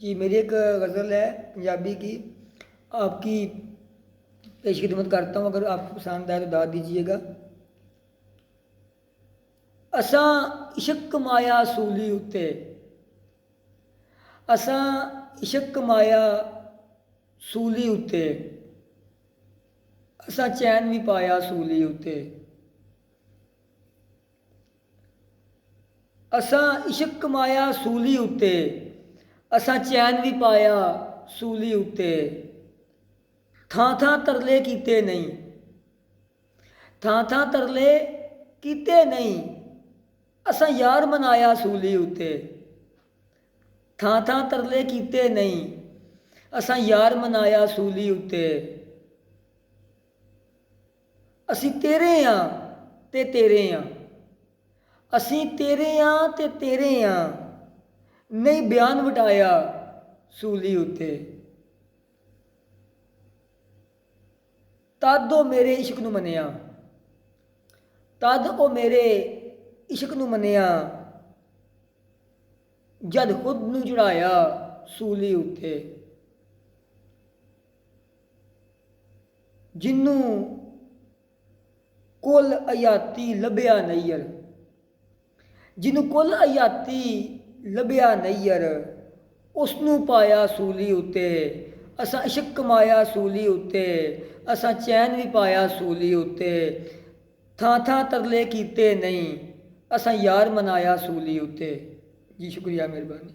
जी मेरी एक गज़ल है पंजाबी की, आपकी पेश खिदमत करता हूँ। अगर आपको पसंद आए तो दाद दीजिएगा। असां इश्क माया सूली उत्ते, असां इश्क माया सूली उत्ते, असां चैन भी पाया सूली उत्ते। असां इश्क माया सूली उत्ते, असां चैन भी पाया सूली उत्ते। थां थां तरले कीते नहीं, थां थां तरले कीते नहीं, असां यार मनाया सूली उत्ते। थां थां तरले कीते नहीं, असां यार मनाया सूली उत्ते। ਅਸੀਂ तेरे हाँ ते तेरे हाँ, ਅਸੀਂ तेरे हाँ ते तेरे हाँ, नहीं बयान वटाया सूली उत्ते। तद ਉਹ ਮੇਰੇ ਇਸ਼ਕ ਨੂੰ ਮੰਨਿਆ, ਤਦ ਉਹ ਮੇਰੇ ਇਸ਼ਕ ਨੂੰ ਮੰਨਿਆ, ਜਦ ਖੁਦ ਨੂੰ ਚੜਾਇਆ ਸੂਲੀ ਉੱਤੇ। ਜਿਹਨੂੰ ਕੁੱਲ ਅਯਾਤੀ ਲੱਭਿਆ ਨਈਅਰ, ਜਿਹਨੂੰ ਕੁੱਲ ਅਯਾਤੀ ਲੱਭਿਆ ਨਈਅਰ, ਉਸ ਨੂੰ ਪਾਇਆ ਸੂਲੀ ਉੱਤੇ। ਅਸਾਂ ਇਸ਼ਕ ਕਮਾਇਆ ਸੂਲੀ ਉੱਤੇ, ਅਸਾਂ ਚੈਨ ਵੀ ਪਾਇਆ ਸੂਲੀ ਉੱਤੇ। ਥਾਂ ਥਾਂ ਤਰਲੇ ਕੀਤੇ ਨਹੀਂ, ਅਸਾਂ ਯਾਰ ਮਨਾਇਆ ਸੂਲੀ ਉੱਤੇ। ਜੀ ਸ਼ੁਕਰੀਆ, ਮਿਹਰਬਾਨੀ।